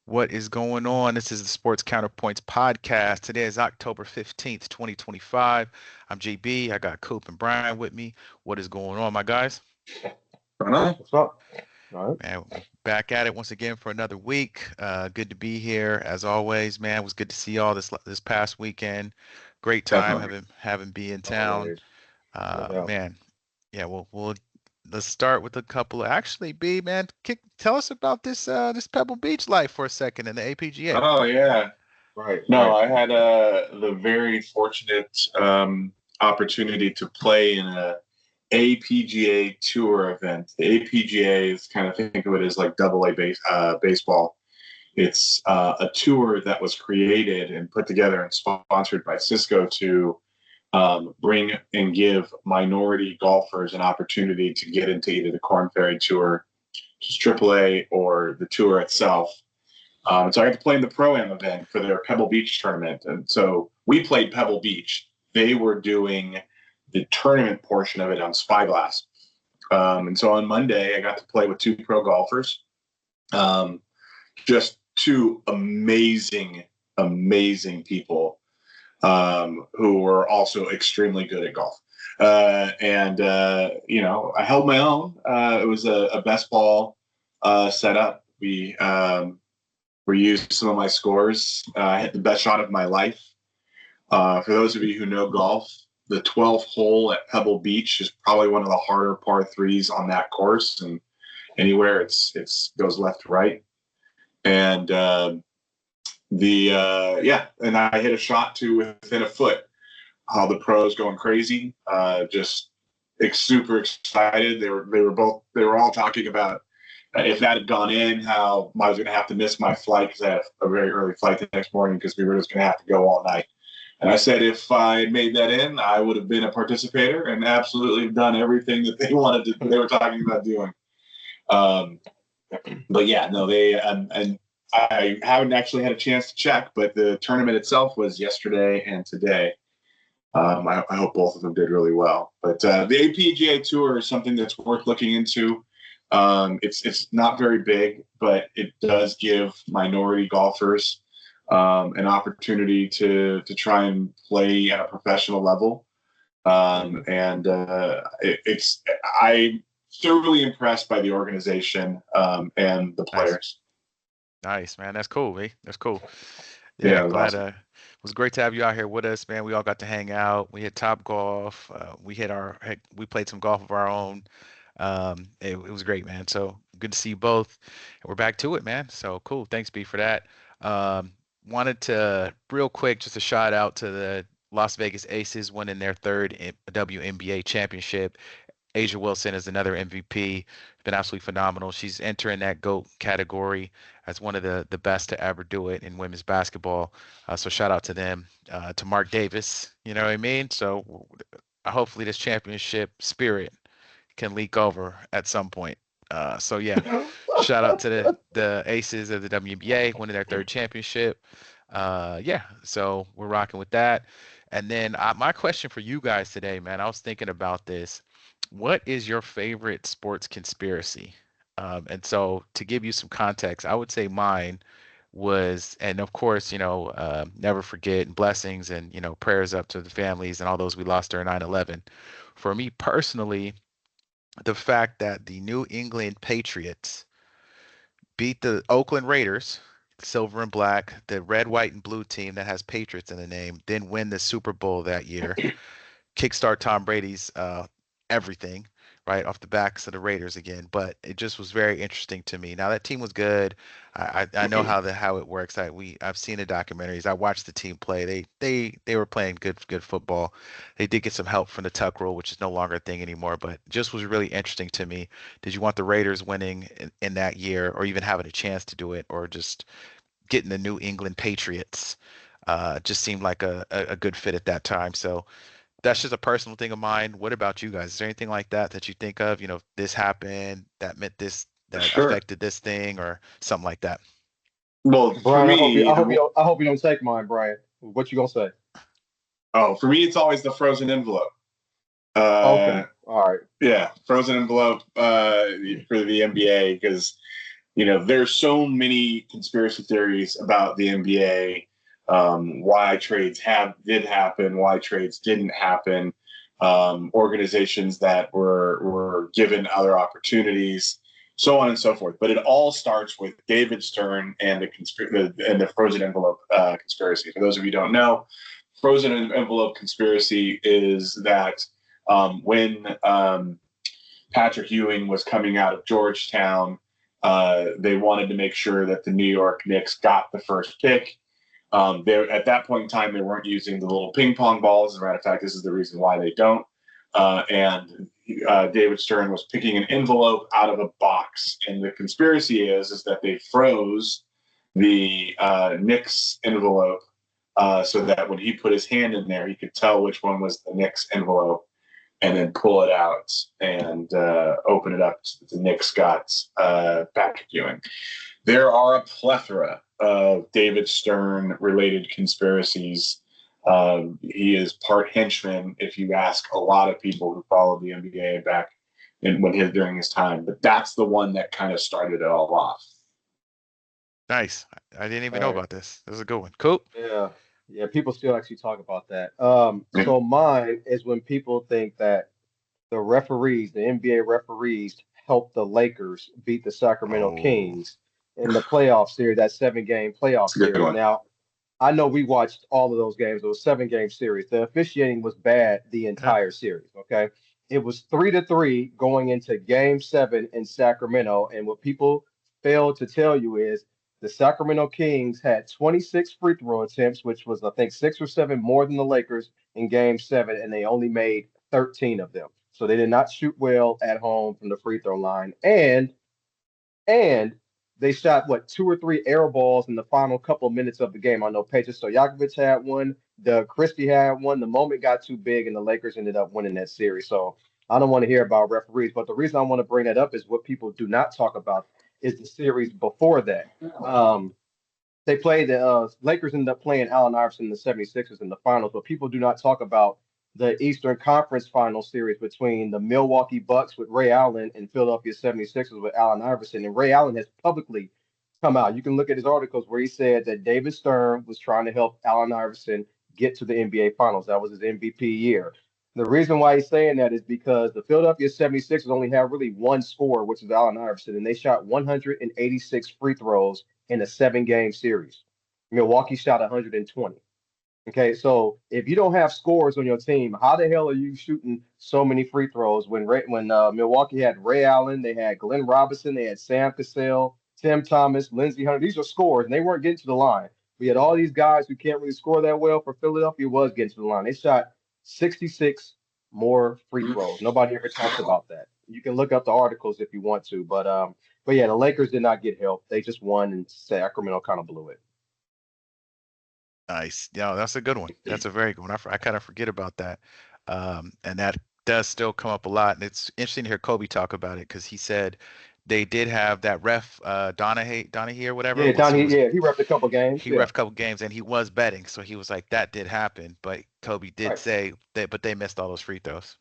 What is going on? This is the Sports Counterpoints Podcast. Today is October 15th, 2025. I'm JB. I got Coop and Brian with me. What is going on, my guys? What's up? All right. Man, back at it once again for another week. Good to be here as always, man. It was good to see y'all this past weekend. Great time Definitely. having be in town. Always. No doubt. Man, yeah, we'll let's start with a couple of actually B man, tell us about this Pebble Beach life for a second in the APGA. Oh yeah. Right. No, Right. I had the very fortunate opportunity to play in a APGA tour event. The APGA is kind of think of it as like baseball. It's a tour that was created and put together and sponsored by Cisco to bring and give minority golfers an opportunity to get into either the Corn Ferry Tour, just AAA, or the tour itself. So I got to play in the Pro-Am event for their Pebble Beach tournament. And so we played Pebble Beach. They were doing the tournament portion of it on Spyglass. And so on Monday, I got to play with two pro golfers. Just two amazing people who were also extremely good at golf. I held my own. It was a best ball setup. We used some of my scores. I hit the best shot of my life. For those of you who know golf, the 12th hole at Pebble Beach is probably one of the harder par threes on that course, and anywhere it's goes left to right. And and I hit a shot to within a foot. The pros going crazy, just super excited. They were all talking about if that had gone in, how I was going to have to miss my flight because I had a very early flight the next morning because we were just going to have to go all night. And I said if I made that in, I would have been a participator and absolutely done everything that they were talking about doing. But yeah, no, and I haven't actually had a chance to check, but the tournament itself was yesterday and today. I hope both of them did really well. But the APGA Tour is something that's worth looking into. It's not very big, but it does give minority golfers an opportunity to try and play at a professional level. I'm thoroughly impressed by the organization and the players. Nice, man. That's cool, man. That's cool. Yeah, Yeah, it was glad awesome. it was great to have you out here with us, man. We all got to hang out. We hit Top Golf. We played some golf of our own. It was great, man. So good to see you both. And we're back to it, man. So cool. Thanks, B, for that. Um, Wanted to real quick just a shout out to the Las Vegas Aces winning their third WNBA championship. Asia Wilson is another MVP. Been absolutely phenomenal. She's entering that GOAT category as one of the best to ever do it in women's basketball. So shout out to them, to Mark Davis. You know what I mean? So hopefully this championship spirit can leak over at some point. So yeah, shout out to the Aces of the WNBA winning their third championship. Yeah, so we're rocking with that. And then my question for you guys today, man, I was thinking about this. What is your favorite sports conspiracy? And so to give you some context, I would say mine was, and of course, never forget and blessings and, prayers up to the families and all those we lost during 9/11. For me personally, the fact that the New England Patriots beat the Oakland Raiders, silver and black, the red, white, and blue team that has Patriots in the name, then win the Super Bowl that year, kickstart Tom Brady's everything right off the backs of the Raiders again. But it just was very interesting to me. Now that team was good. I know how it works. I've seen the documentaries. I watched the team play. They were playing good football. They did get some help from the tuck rule, which is no longer a thing anymore. But just was really interesting to me. Did you want the Raiders winning in that year, or even having a chance to do it, or just getting the New England Patriots? Just seemed like a good fit at that time. So that's just a personal thing of mine. What about you guys? Is there anything like that you think of? This happened, that meant this, that Sure. affected this thing, or something like that. Well, for Brian, me, I hope you don't take mine, Brian. What you gonna say? for me, it's always the frozen envelope. Okay. Uh, All right. yeah, frozen envelope for the NBA because there's so many conspiracy theories about the NBA, why trades did happen, why trades didn't happen, organizations that were given other opportunities, so on and so forth. But it all starts with David Stern and the frozen envelope conspiracy. For those of you who don't know, frozen envelope conspiracy is that when Patrick Ewing was coming out of Georgetown, they wanted to make sure that the New York Knicks got the first pick. At that point in time, they weren't using the little ping pong balls. As a matter of fact, this is the reason why they don't. And David Stern was picking an envelope out of a box. And the conspiracy is that they froze the Knicks envelope so that when he put his hand in there, he could tell which one was the Knicks envelope and then pull it out and open it up so that the Knicks got Patrick Ewing. There are a plethora of David Stern-related conspiracies. He is part henchman, if you ask a lot of people who followed the NBA back during his time. But that's the one that kind of started it all off. Nice. I didn't even know about this. This is a good one. Cool. Yeah, people still actually talk about that. So mine is when people think that the NBA referees, helped the Lakers beat the Sacramento Kings in the playoff series, that 7-game playoff series. Now, I know we watched all of those games. It was a 7-game series. The officiating was bad the entire series, okay? It was 3-3 going into Game 7 in Sacramento, and what people failed to tell you is the Sacramento Kings had 26 free throw attempts, which was, I think, 6 or 7 more than the Lakers in Game 7, and they only made 13 of them. So they did not shoot well at home from the free throw line. And they shot, 2 or 3 air balls in the final couple minutes of the game. I know Peja Stojakovic had one. Doug Christie had one. The moment got too big, and the Lakers ended up winning that series. So I don't want to hear about referees. But the reason I want to bring that up is what people do not talk about is the series before that. They played the Lakers ended up playing Allen Iverson and the 76ers in the finals, but people do not talk about the Eastern Conference Final series between the Milwaukee Bucks with Ray Allen and Philadelphia 76ers with Allen Iverson. And Ray Allen has publicly come out. You can look at his articles where he said that David Stern was trying to help Allen Iverson get to the NBA Finals. That was his MVP year. The reason why he's saying that is because the Philadelphia 76ers only have really one scorer, which is Allen Iverson, and they shot 186 free throws in a 7-game series. Milwaukee shot 120. Okay, so if you don't have scores on your team, how the hell are you shooting so many free throws when Milwaukee had Ray Allen, they had Glenn Robinson, they had Sam Cassell, Tim Thomas, Lindsey Hunter. These are scores, and they weren't getting to the line. We had all these guys who can't really score that well for Philadelphia was getting to the line. They shot 66 more free throws. Nobody ever talks about that. You can look up the articles if you want to, but yeah, the Lakers did not get help. They just won, and Sacramento kind of blew it. Nice. Yeah, that's a good one. That's a very good one. I kind of forget about that. And that does still come up a lot. And it's interesting to hear Kobe talk about it because he said they did have that ref, Donahue or whatever. Yeah, Donahue, he refed a couple games. He refed a couple games and he was betting. So he was like, that did happen. But Kobe did say but they missed all those free throws.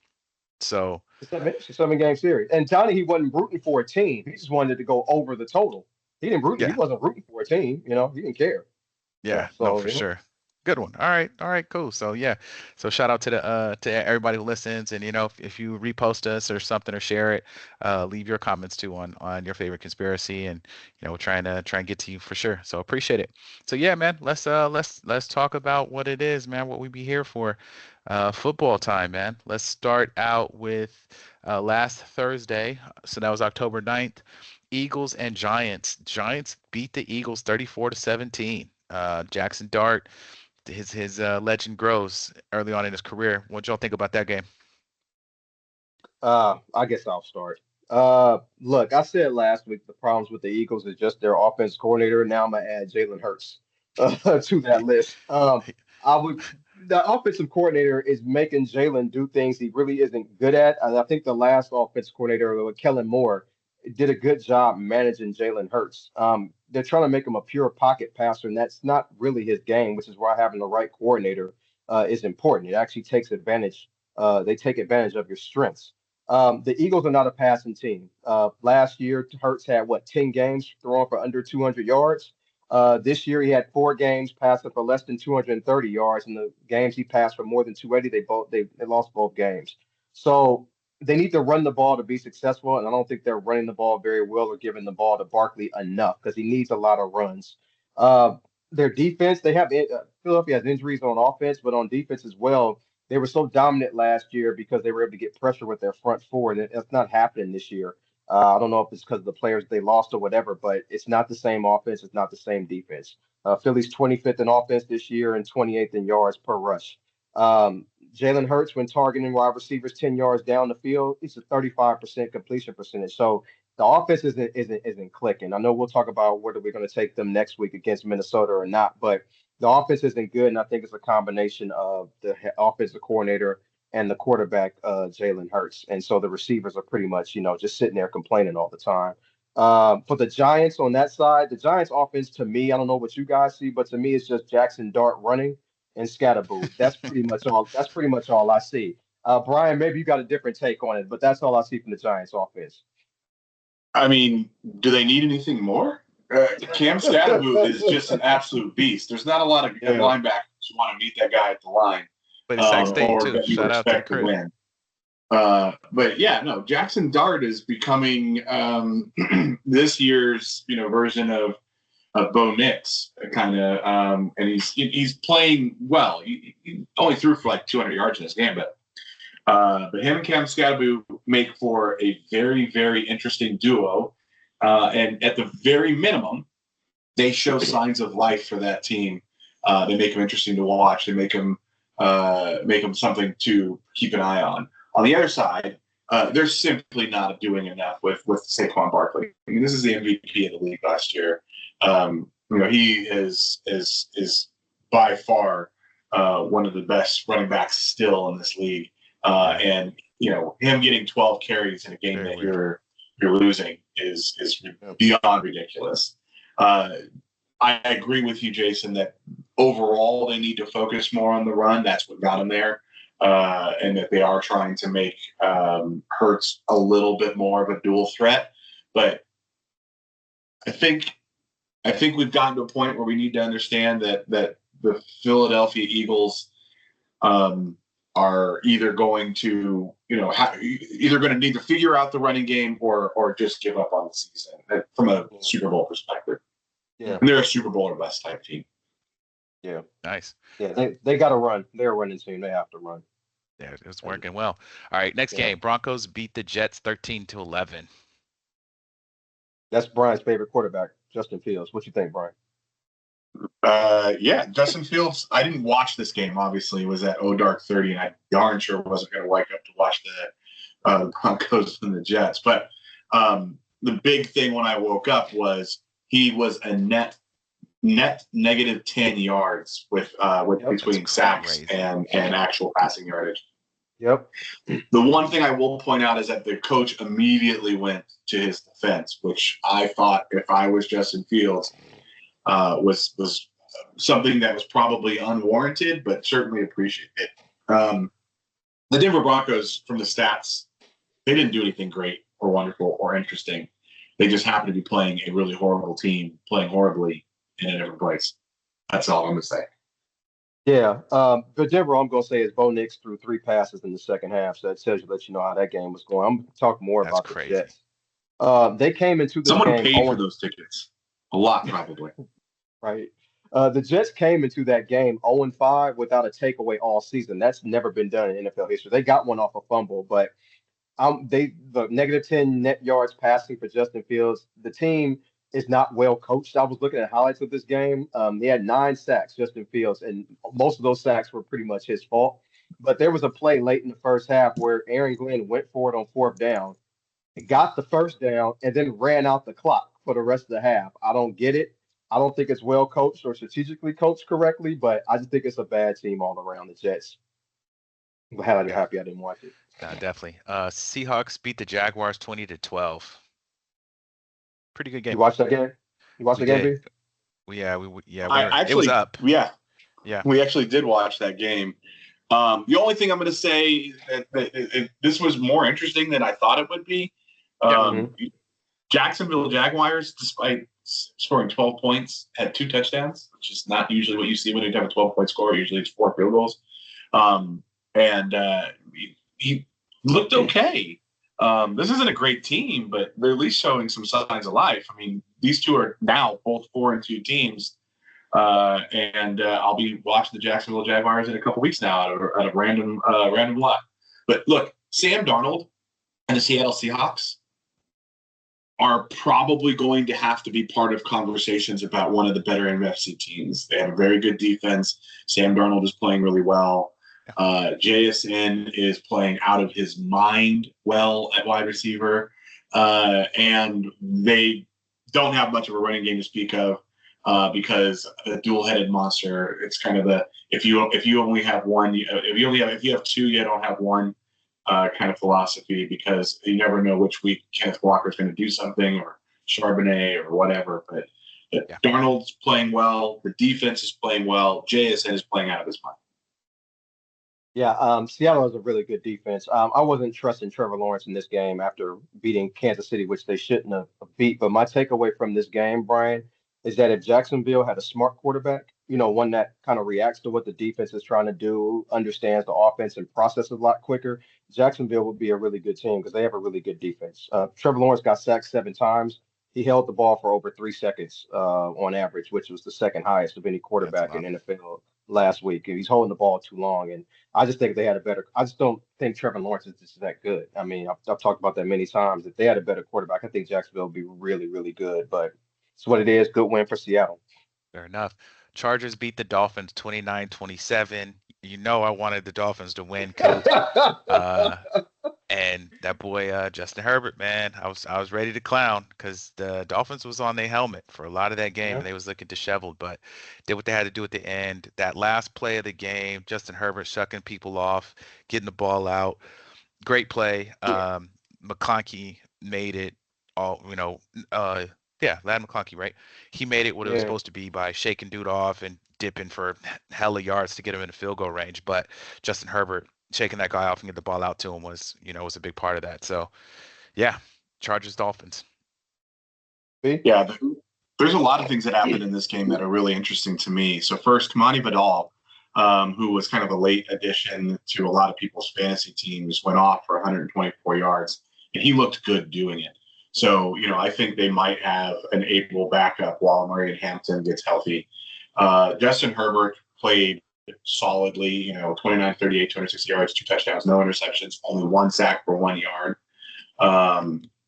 So it's a 7-game series. And Donahue wasn't rooting for a team. He just wanted to go over the total. He didn't root. Yeah. He wasn't rooting for a team. He didn't care. Yeah, no, for sure. Good one. All right, cool. So yeah, so shout out to everybody who listens, and if you repost us or something or share it, leave your comments too on your favorite conspiracy, and we'll try and get to you for sure. So appreciate it. So yeah, man, let's talk about what it is, man. What we be here for, football time, man. Let's start out with last Thursday. So that was October 9th. Eagles and Giants. Giants beat the Eagles 34-17. Jackson Dart, his legend grows early on in his career. What y'all think about that game? I guess I'll start. Look, I said last week the problems with the Eagles is just their offense coordinator. Now I'm gonna add Jalen Hurts to that list. The offensive coordinator is making Jalen do things he really isn't good at. And I think the last offensive coordinator with Kellen Moore did a good job managing Jalen Hurts. They're trying to make him a pure pocket passer, and that's not really his game, which is why having the right coordinator is important. It actually takes advantage. They take advantage of your strengths. The Eagles are not a passing team. Last year, Hurts had 10 games throwing for under 200 yards. This year, he had 4 games passing for less than 230 yards. And the games he passed for more than 280, they lost both games. So they need to run the ball to be successful, and I don't think they're running the ball very well or giving the ball to Barkley enough because he needs a lot of runs. Uh, their defense, they have Philadelphia has injuries on offense, but on defense as well. They were so dominant last year because they were able to get pressure with their front four, and it's not happening this year. I don't know if it's because of the players they lost or whatever, but it's not the same offense. It's not the same defense. Philly's 25th in offense this year and 28th in yards per rush. Um, Jalen Hurts, when targeting wide receivers 10 yards down the field, it's a 35% completion percentage. So the offense isn't clicking. I know we'll talk about whether we're going to take them next week against Minnesota or not, but the offense isn't good, and I think it's a combination of the offensive coordinator and the quarterback, Jalen Hurts. And so the receivers are pretty much, just sitting there complaining all the time. For the Giants on that side, the Giants offense to me, I don't know what you guys see, but to me, it's just Jackson Dart running and Scatterboo. That's pretty much all. That's pretty much all I see. Brian, maybe you got a different take on it, but that's all I see from the Giants offense. I mean, do they need anything more? Cam Scatterboo is just an absolute beast. There's not a lot of linebackers who want to meet that guy at the line. But it's Sac State too. Shout out to the win. But yeah, no, Jackson Dart is becoming this year's version of Bo Nix, kind of, and he's playing well. He only threw for like 200 yards in this game, but him and Cam Scatterboo make for a very, very interesting duo. And at the very minimum, they show signs of life for that team. They make them interesting to watch. They make them something to keep an eye on. On the other side, they're simply not doing enough with Saquon Barkley. I mean, this is the MVP of the league last year. He is by far one of the best running backs still in this league. And him getting 12 carries in a game that you're losing is beyond ridiculous. I agree with you, Jason, that overall they need to focus more on the run. That's what got them there. And that they are trying to make Hurts a little bit more of a dual threat. But I think we've gotten to a point where we need to understand that the Philadelphia Eagles are either going to need to figure out the running game or just give up on the season from a Super Bowl perspective. Yeah, and they're a Super Bowl or bust type team. Yeah, nice. Yeah, they got to run. They're a running team. They have to run. Yeah, it's working well. All right, next game. Broncos beat the Jets 13-11. That's Brian's favorite quarterback, Justin Fields. What you think, Brian? Yeah, Justin Fields. I didn't watch this game. Obviously, it was at dark 30, and I darn sure wasn't going to wake up to watch the Broncos and the Jets. But the big thing when I woke up was he was a net negative 10 yards with between sacks and actual passing yardage. Yep. The one thing I will point out is that the coach immediately went to his defense, which I thought, if I was Justin Fields, was something that was probably unwarranted, but certainly appreciated. The Denver Broncos, from the stats, they didn't do anything great or wonderful or interesting. They just happened to be playing a really horrible team, playing horribly in a different place. That's all I'm going to say. Yeah. But Denver, I'm going to say, is Bo Nix threw 3 passes in the second half. So that tells you, let you know how that game was going. I'm going to talk more about the Jets. They came into this game. Someone paid for those tickets. A lot, probably. Right. The Jets came into that game 0-5 without a takeaway all season. That's never been done in NFL history. They got one off a fumble, but the negative 10 net yards passing for Justin Fields. The team is not well coached. I was looking at highlights of this game. They had 9 sacks, Justin Fields, and most of those sacks were pretty much his fault. But there was a play late in the first half where Aaron Glenn went for it on 4th down, got the first down, and then ran out the clock for the rest of the half. I don't get it. I don't think it's well coached or strategically coached correctly, but I just think it's a bad team all around, the Jets. I'm happy I didn't watch it. Definitely. Seahawks beat the Jaguars 20-12. Pretty good game. You watched that game? You watched the game, B? It was up. Yeah. We actually did watch that game. The only thing I'm going to say that this was more interesting than I thought it would be. Jacksonville Jaguars, despite scoring 12 points, had 2 touchdowns, which is not usually what you see when you have a 12-point score. Usually it's 4 field goals. He looked okay. This isn't a great team, but they're at least showing some signs of life. I mean, these two are now both 4-2 teams. I'll be watching the Jacksonville Jaguars in a couple weeks now at a random lot. But look, Sam Darnold and the Seattle Seahawks are probably going to have to be part of conversations about one of the better NFC teams. They have a very good defense. Sam Darnold is playing really well. JSN is playing out of his mind well at wide receiver. And they don't have much of a running game to speak of because the dual-headed monster, it's kind of if you only have one, if you have 2, you don't have one kind of philosophy, because you never know which week Kenneth Walker's going to do something, or Charbonnet or whatever. But Darnold's playing well. The defense is playing well. JSN is playing out of his mind. Yeah, Seattle has a really good defense. I wasn't trusting Trevor Lawrence in this game after beating Kansas City, which they shouldn't have beat. But my takeaway from this game, Brian, is that if Jacksonville had a smart quarterback, one that kind of reacts to what the defense is trying to do, understands the offense and processes a lot quicker, Jacksonville would be a really good team because they have a really good defense. Trevor Lawrence got sacked 7 times. He held the ball for over 3 seconds on average, which was the second highest of any quarterback in NFL last week. He's holding the ball too long. And I just think I just don't think Trevor Lawrence is just that good. I mean, I've talked about that many times. If they had a better quarterback, I think Jacksonville would be really, really good. But it's what it is. Good win for Seattle. Fair enough. Chargers beat the Dolphins 29-27. I wanted the Dolphins to win, Coop. And that boy Justin Herbert, man, I was ready to clown because the Dolphins was on their helmet for a lot of that game, and they was looking disheveled, but did what they had to do at the end. That last play of the game, Justin Herbert shucking people off, getting the ball out. Great play. McConkey made it all, Lad McConkey, right? He made it what it was supposed to be by shaking dude off and dipping for hella yards to get him in the field goal range. But Justin Herbert shaking that guy off and get the ball out to him was a big part of that. So, yeah, Chargers, Dolphins. Yeah, there's a lot of things that happened in this game that are really interesting to me. So first, Kamani Vidal, who was kind of a late addition to a lot of people's fantasy teams, went off for 124 yards, and he looked good doing it. So, I think they might have an able backup while Murray Hampton gets healthy. Justin Herbert played solidly, 29, 38, 260 yards, 2 touchdowns, no interceptions, only 1 sack for 1 yard.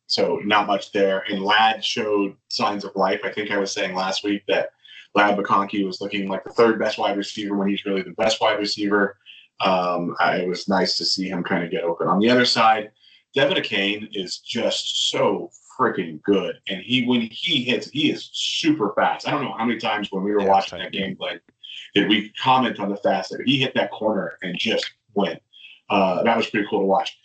So not much there. And Ladd showed signs of life. I think I was saying last week that Ladd McConkey was looking like the 3rd best wide receiver when he's really the best wide receiver. It was nice to see him kind of get open. On the other side, Devin Akane is just so freaking good. And when he hits, he is super fast. I don't know how many times when we were watching that gameplay did we comment on the fast that he hit that corner and just went. That was pretty cool to watch.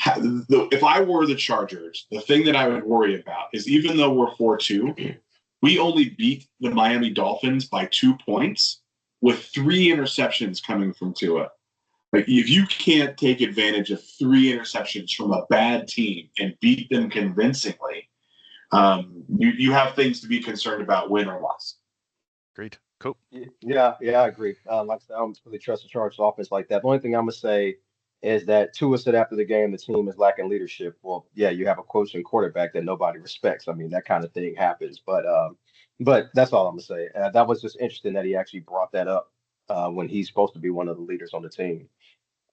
If I were the Chargers, the thing that I would worry about is, even though we're 4-2, we only beat the Miami Dolphins by 2 points with 3 interceptions coming from Tua. Like, if you can't take advantage of 3 interceptions from a bad team and beat them convincingly, you have things to be concerned about, win or loss. Agreed. Cool. Yeah, I agree. Like I said, I don't really trust the Chargers offense like that. The only thing I'm going to say is that Tua said after the game the team is lacking leadership. Well, yeah, you have a coach and quarterback that nobody respects. I mean, that kind of thing happens. But that's all I'm going to say. That was just interesting that he actually brought that up when he's supposed to be one of the leaders on the team.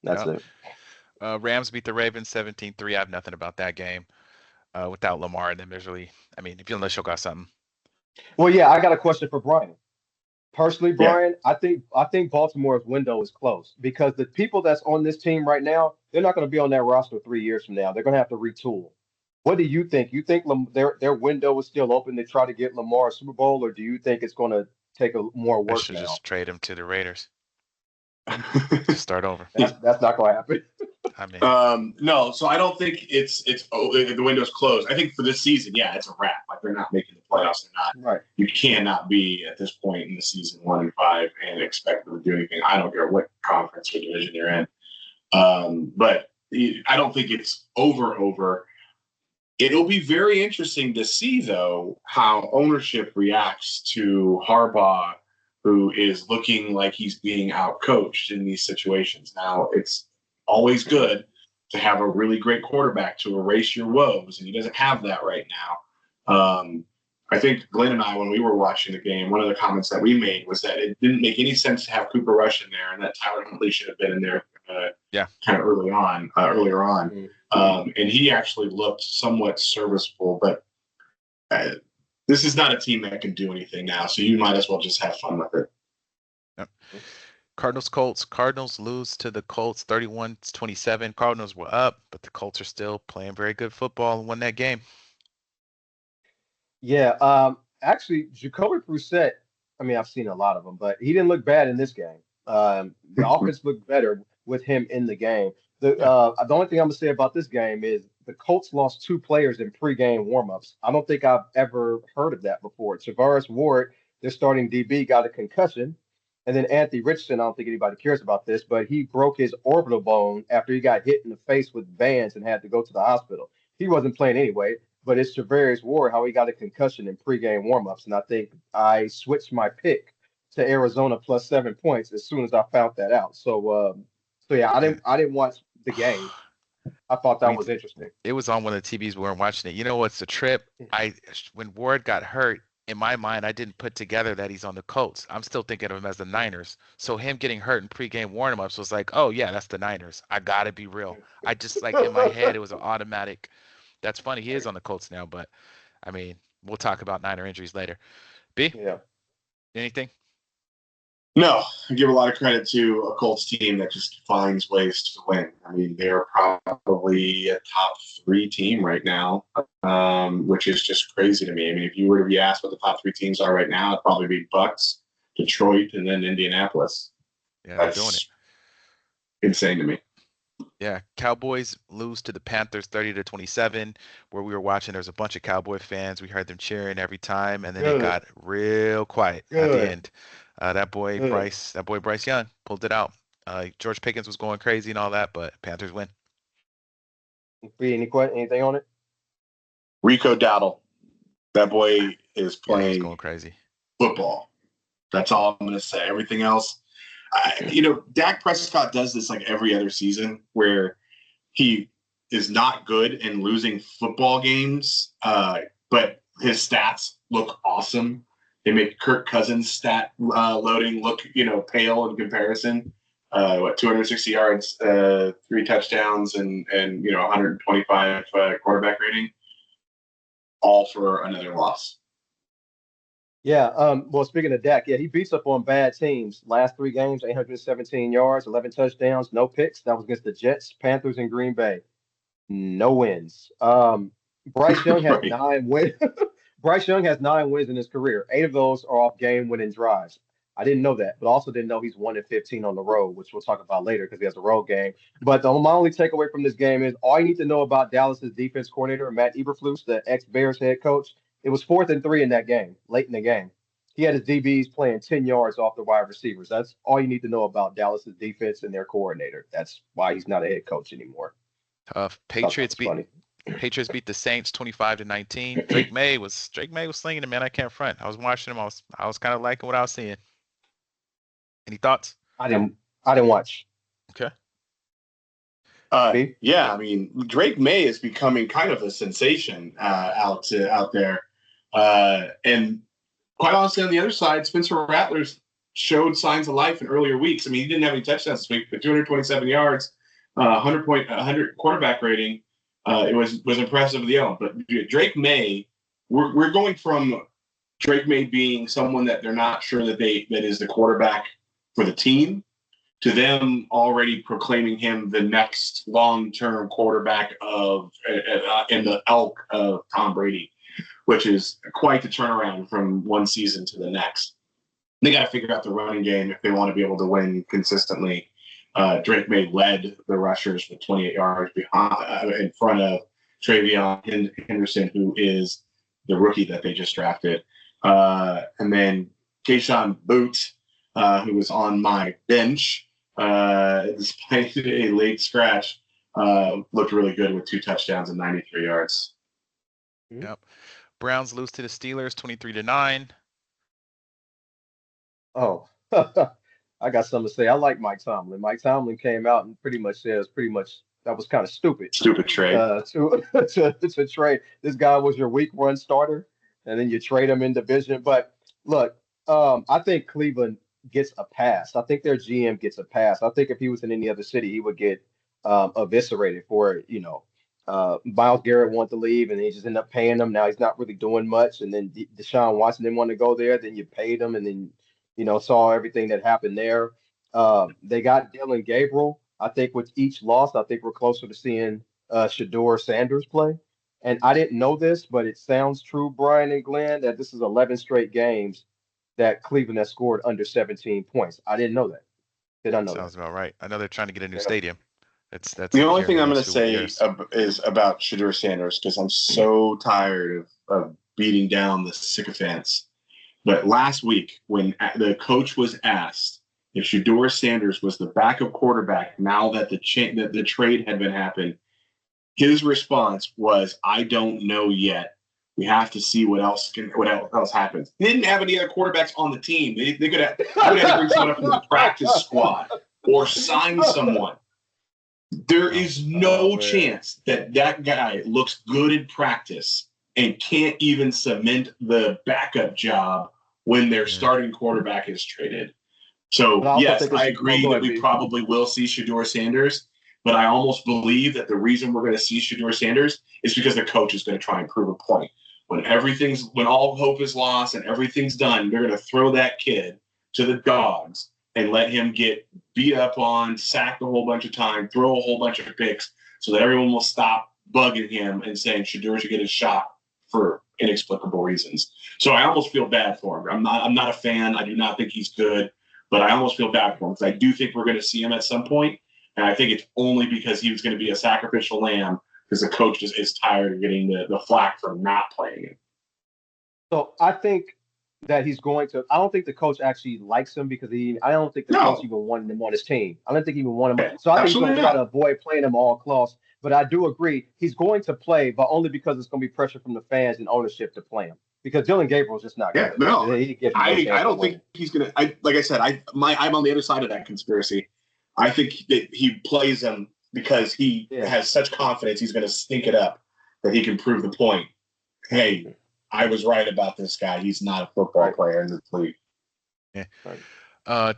That's it. Rams beat the Ravens 17-3. I have nothing about that game. Without Lamar, then there's really, unless you got something. Well, yeah, I got a question for Brian. Personally, Brian, I think Baltimore's window is closed because the people that's on this team right now, they're not going to be on that roster 3 years from now. They're going to have to retool. What do you think? You think their window is still open to try to get Lamar a Super Bowl, or do you think it's going to take more work? I should just trade him to the Raiders. Start over. That's not going to happen. No. So I don't think it's the window's closed. I think for this season, it's a wrap. Like, they're not making the playoffs or not. Right. You cannot be at this point in the season 1-5 and expect them to do anything. I don't care what conference or division they're in. But I don't think it's over. It'll be very interesting to see, though, how ownership reacts to Harbaugh, who is looking like he's being outcoached in these situations. Now, it's always good to have a really great quarterback to erase your woes, and he doesn't have that right now. I think Glenn and I, when we were watching the game, one of the comments that we made was that it didn't make any sense to have Cooper Rush in there, and that Tyler Huntley should have been in there kind of earlier on. And he actually looked somewhat serviceable, but this is not a team that can do anything now, so you might as well just have fun with it. Yep. Cardinals-Colts. Cardinals lose to the Colts 31-27. Cardinals were up, but the Colts are still playing very good football and won that game. Yeah, actually, Jacoby Brissett, I mean, I've seen a lot of them, but he didn't look bad in this game. The offense looked better with him in the game. The only thing I'm going to say about this game is the Colts lost 2 players in pregame warmups. I don't think I've ever heard of that before. Tavares Ward, their starting DB, got a concussion. And then Anthony Richardson, I don't think anybody cares about this, but he broke his orbital bone after he got hit in the face with vans and had to go to the hospital. He wasn't playing anyway, but it's Tavares Ward, how he got a concussion in pregame warmups. And I think I switched my pick to Arizona plus 7 points as soon as I found that out. So yeah, I didn't watch the game. I thought that was interesting. It was on one of the TVs. We weren't watching it. You know what's the trip? When Ward got hurt, in my mind, I didn't put together that he's on the Colts. I'm still thinking of him as the Niners. So him getting hurt in pregame warm-ups was like, oh yeah, that's the Niners. I gotta be real. I just like in my head it was an automatic. That's funny. He is on the Colts now, but I mean, we'll talk about Niner injuries later. B? Yeah. Anything? No, I give a lot of credit to a Colts team that just finds ways to win. I mean, they're probably a top 3 team right now, which is just crazy to me. I mean, if you were to be asked what the top 3 teams are right now, it'd probably be Bucks, Detroit, and then Indianapolis. Yeah, they're doing it. Insane to me. Yeah, Cowboys lose to the Panthers 30-27. Where we were watching, there was a bunch of Cowboy fans. We heard them cheering every time, and then it got real quiet at the end. That boy Bryce Young pulled it out. George Pickens was going crazy and all that, but Panthers win. Anything on it? Rico Dowdle, that boy is playing going crazy football. That's all I'm going to say. Everything else, Dak Prescott does this like every other season where he is not good in losing football games, but his stats look awesome. They make Kirk Cousins' stat loading look, pale in comparison. 260 yards, 3 touchdowns, and 125 quarterback rating, all for another loss. Yeah. Well, speaking of Dak, yeah, he beats up on bad teams. Last 3 games, 817 yards, 11 touchdowns, no picks. That was against the Jets, Panthers, and Green Bay. No wins. Bryce Young has 9 wins. Bryce Young has 9 wins in his career. 8 of those are off game-winning drives. I didn't know that, but also didn't know he's 1-15 on the road, which we'll talk about later because he has a road game. But my only takeaway from this game is all you need to know about Dallas's defense coordinator, Matt Eberflus, the ex-Bears head coach. It was 4th and 3 in that game, late in the game. He had his DBs playing 10 yards off the wide receivers. That's all you need to know about Dallas's defense and their coordinator. That's why he's not a head coach anymore. Tough. Patriots beat the Saints 25-19. Drake May was slinging it, man. I can't front. I was watching him. I was kind of liking what I was seeing. Any thoughts? I didn't watch. Okay. Yeah, I mean, Drake May is becoming kind of a sensation out there. And quite honestly, on the other side, Spencer Rattler's showed signs of life in earlier weeks. I mean, he didn't have any touchdowns this week, but 227 yards, 100 quarterback rating. It was impressive of the own. But Drake May, we're going from Drake May being someone that they're not sure that is the quarterback for the team to them already proclaiming him the next long-term quarterback in the elk of Tom Brady, which is quite the turnaround from one season to the next. They got to figure out the running game if they want to be able to win consistently. Drake May led the rushers with 28 yards in front of Travion Henderson, who is the rookie that they just drafted. And then Keyshawn Boots, who was on my bench, despite a late scratch, looked really good with 2 touchdowns and 93 yards. Yep. Browns lose to the Steelers 23-9. Oh, I got something to say. I like Mike Tomlin. Mike Tomlin came out and pretty much says that was kind of stupid. Stupid trade. To trade. This guy was your week 1 starter, and then you trade him in division. But look, I think Cleveland gets a pass. I think their GM gets a pass. I think if he was in any other city, he would get eviscerated for it. Myles Garrett wanted to leave, and he just ended up paying him. Now he's not really doing much. And then Deshaun Watson didn't want to go there. Then you paid him, and then saw everything that happened there. They got Dylan Gabriel. I think with each loss, I think we're closer to seeing Shedeur Sanders play. And I didn't know this, but it sounds true, Brian and Glenn, that this is 11 straight games that Cleveland has scored under 17 points. I didn't know that. Did I know Sounds that? about right. I know they're trying to get a new stadium. That's the only thing I'm going to next few say years. is about Shedeur Sanders, because I'm so tired of beating down the sycophants. But last week, when the coach was asked if Shedeur Sanders was the backup quarterback now that the trade had been happened, his response was, "I don't know yet. We have to see what else happens." He didn't have any other quarterbacks on the team. They could have to bring someone up from the practice squad or sign someone. There is no chance that guy looks good in practice and can't even cement the backup job when their starting quarterback is traded. So, yes, I agree that we probably will see Shedeur Sanders, but I almost believe that the reason we're going to see Shedeur Sanders is because the coach is going to try and prove a point. When all hope is lost and everything's done, they're going to throw that kid to the dogs and let him get beat up on, sacked a whole bunch of times, throw a whole bunch of picks, so that everyone will stop bugging him and saying Shedeur should get his shot for inexplicable reasons. So I almost feel bad for him. I'm not a fan. I do not think he's good, but I almost feel bad for him because I do think we're going to see him at some point, and I think it's only because he was going to be a sacrificial lamb because the coach is tired of getting the flack for not playing him. So I think that he's going to. I don't think the coach actually likes him because I don't think the coach even wanted him on his team. I don't think he even wanted him. So I think he's going to try to avoid playing him all costs. But I do agree he's going to play, but only because it's going to be pressure from the fans and ownership to play him. Because Dylan Gabriel's just not good. Yeah, no, I don't think he's going to. Like I said, I'm on the other side of that conspiracy. I think that he plays him because he has such confidence he's going to stink it up that he can prove the point. Hey, I was right about this guy. He's not a football player in this league. Yeah.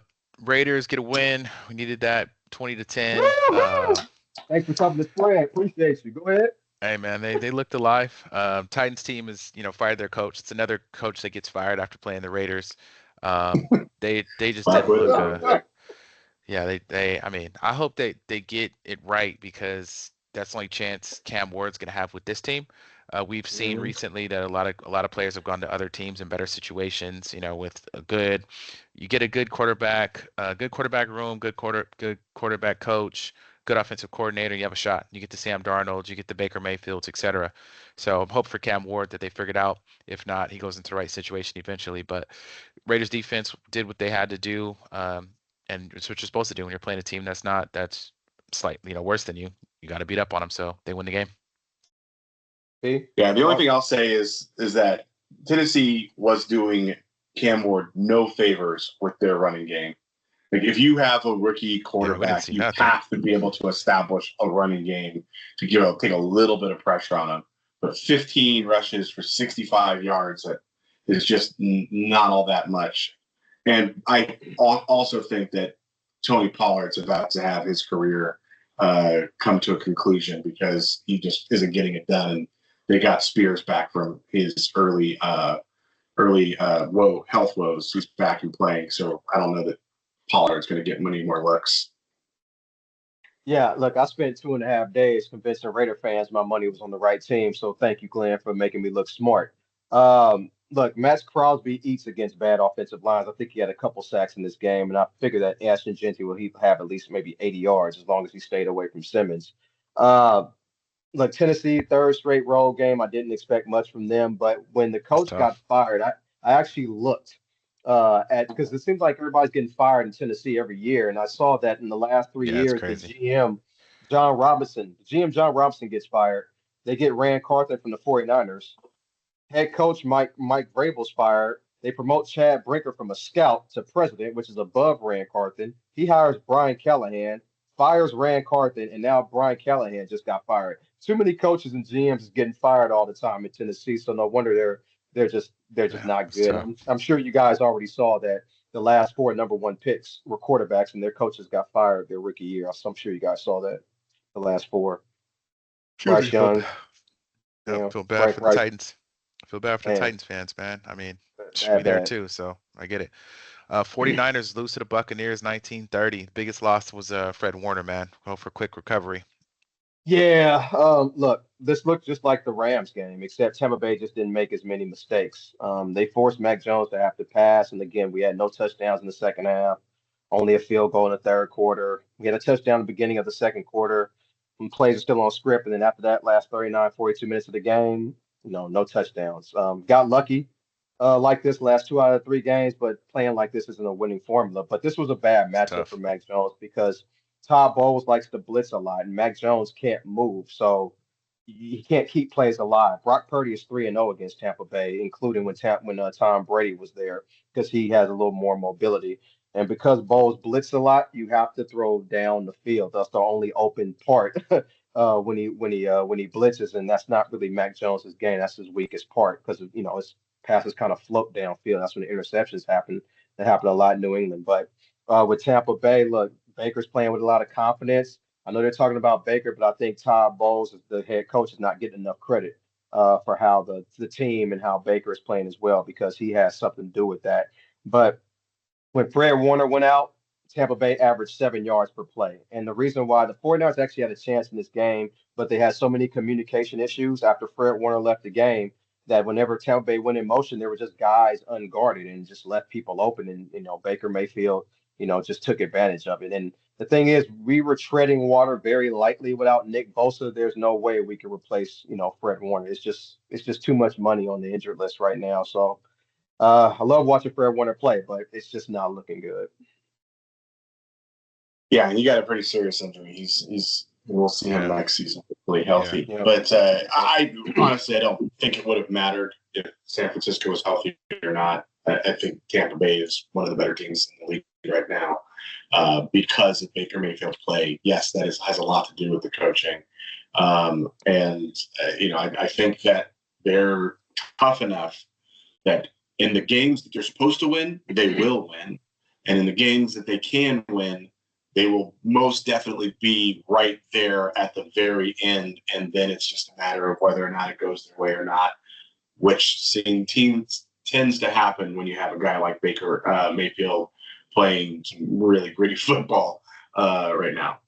Raiders get a win. We needed that 20-10. Thanks for talking the spread. Appreciate you. Go ahead. Hey man, they looked alive. Titans team is fired their coach. It's another coach that gets fired after playing the Raiders. They just didn't look. I mean, I hope they get it right because that's the only chance Cam Ward's gonna have with this team. We've seen recently that a lot of players have gone to other teams in better situations. With you get a good quarterback, good quarterback room, good quarterback coach, good offensive coordinator, you have a shot. You get the Sam Darnold, you get the Baker Mayfields, etc. So I'm hoping for Cam Ward that they figured out. If not, he goes into the right situation eventually. But Raiders defense did what they had to do, and it's what you're supposed to do when you're playing a team that's slightly worse than you. You got to beat up on them so they win the game. Yeah, the only thing I'll say is that Tennessee was doing Cam Ward no favors with their running game. Like if you have a rookie quarterback, you have to be able to establish a running game to take a little bit of pressure on him. But 15 rushes for 65 yards is just not all that much. And I also think that Tony Pollard's about to have his career come to a conclusion because he just isn't getting it done. They got Spears back from his early health woes. He's back and playing, so I don't know that Pollard's going to get many more looks. Yeah, look, I spent 2.5 days convincing Raider fans my money was on the right team. So thank you, Glenn, for making me look smart. Look, Max Crosby eats against bad offensive lines. I think he had a couple sacks in this game, and I figure that Ashton Genty will have at least maybe 80 yards as long as he stayed away from Simmons. Look, Tennessee, third straight road game. I didn't expect much from them, but when the It's coach got tough. fired, I actually looked at because it seems like everybody's getting fired in Tennessee every year, and I saw that in the last three Yeah, it's years, crazy. The GM John Robinson gets fired. They get Rand Carthon from the 49ers. Head coach Mike Vrabel's fired. They promote Chad Brinker from a scout to president, which is above Rand Carthon. He hires Brian Callahan, fires Rand Carthon, and now Brian Callahan just got fired. Too many coaches and GMs is getting fired all the time in Tennessee, so no wonder they're just Yeah, not it's good. tough. I'm sure you guys already saw that the last four number one picks were quarterbacks, and their coaches got fired their rookie year. So I'm sure you guys saw that the last four. Excuse me. Bryce Young, Yeah, yeah, feel bad Frank for the Reich, Titans. Feel bad for the man, Titans fans, man. I mean, we bad, there bad. too, so I get it. 49ers lose to the Buccaneers 1930. Biggest loss was Fred Warner, man. Hope for quick recovery. Yeah, look, this looked just like the Rams game, except Tampa Bay just didn't make as many mistakes. They forced Mac Jones to have to pass, and again, we had no touchdowns in the second half, only a field goal in the third quarter. We had a touchdown at the beginning of the second quarter, and plays are still on script, and then after that, last 39, 42 minutes of the game, no touchdowns. Got lucky like this last two out of three games, but playing like this isn't a winning formula. But this was a bad It's matchup for tough. Mac Jones because Todd Bowles likes to blitz a lot, and Mac Jones can't move, so he can't keep plays alive. Brock Purdy is 3-0 against Tampa Bay, including when Tom Brady was there, because he has a little more mobility. And because Bowles blitz a lot, you have to throw down the field. That's the only open part when he blitzes, and that's not really Mac Jones's game. That's his weakest part because his passes kind of float downfield. That's when the interceptions happen. That happen a lot in New England. But with Tampa Bay, look, Baker's playing with a lot of confidence. I know they're talking about Baker, but I think Todd Bowles, as the head coach, is not getting enough credit for how the team and how Baker is playing as well because he has something to do with that. But when Fred Warner went out, Tampa Bay averaged 7 yards per play. And the reason why the 49ers actually had a chance in this game, but they had so many communication issues after Fred Warner left the game that whenever Tampa Bay went in motion, there were just guys unguarded and just left people open. And, Baker Mayfield, just took advantage of it. And the thing is, we were treading water very lightly without Nick Bosa. There's no way we can replace, Fred Warner. It's just too much money on the injured list right now. So I love watching Fred Warner play, but it's just not looking good. Yeah, he got a pretty serious injury. He's we'll see him Yeah, next season, hopefully yeah, healthy. Yep. But I honestly I don't think it would have mattered if San Francisco was healthy or not. I think Tampa Bay is one of the better teams in the league right now because of Baker Mayfield's play. Yes, has a lot to do with the coaching, I think that they're tough enough that in the games that they're supposed to win, they will win, and in the games that they can win, they will most definitely be right there at the very end, and then it's just a matter of whether or not it goes their way or not, which seeing teams tends to happen when you have a guy like Baker Mayfield playing some really gritty football right now.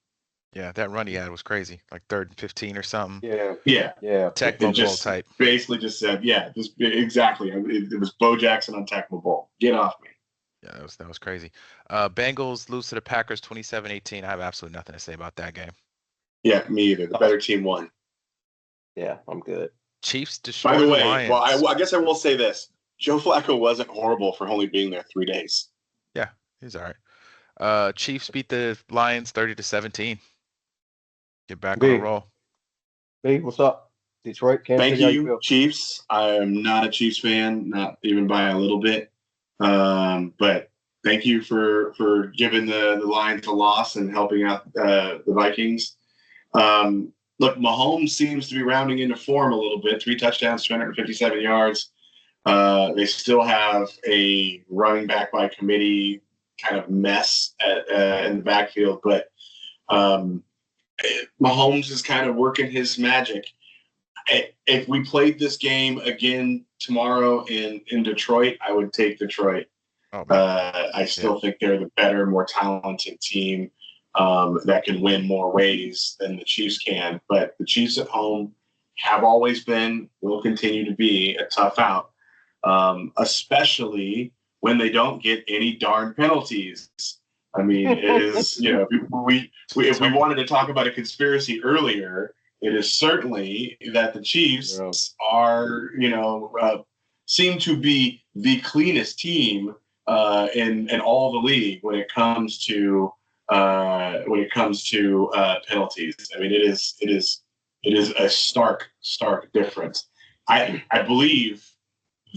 yeah. That run he had was crazy, like third and 15 or something. Yeah, Yeah, yeah, Tecmo it Bowl just type. basically just said, yeah, just exactly. It was Bo Jackson on Tecmo Bowl. Get off me. Yeah, that was crazy. Bengals lose to the Packers 27-18. I have absolutely nothing to say about that game. Yeah, me either. The better team won. yeah. I'm good. Chiefs By destroy the the way, well, Lions. I guess I will say this: Joe Flacco wasn't horrible for only being there 3 days. Yeah, he's all right. Chiefs beat the Lions 30-17. Get back on a B, roll. B, what's up? Detroit, Kansas Thank City, how you you, feel? Chiefs. I'm not a Chiefs fan, not even by a little bit. But thank you for giving the Lions a loss and helping out the Vikings. Look, Mahomes seems to be rounding into form a little bit. 3 touchdowns, 257 yards. They still have a running back by committee kind of mess in the backfield, but Mahomes is kind of working his magic. If we played this game again tomorrow in Detroit, I would take Detroit. Oh man, I yeah, still think they're the better, more talented team that can win more ways than the Chiefs can. But the Chiefs at home have always been, will continue to be a tough out, especially when they don't get any darn penalties. I mean, it is, if we so wanted to talk about a conspiracy earlier, It is certainly that the Chiefs are, seem to be the cleanest team in all the league when it comes to penalties. I mean, it is a stark difference. I believe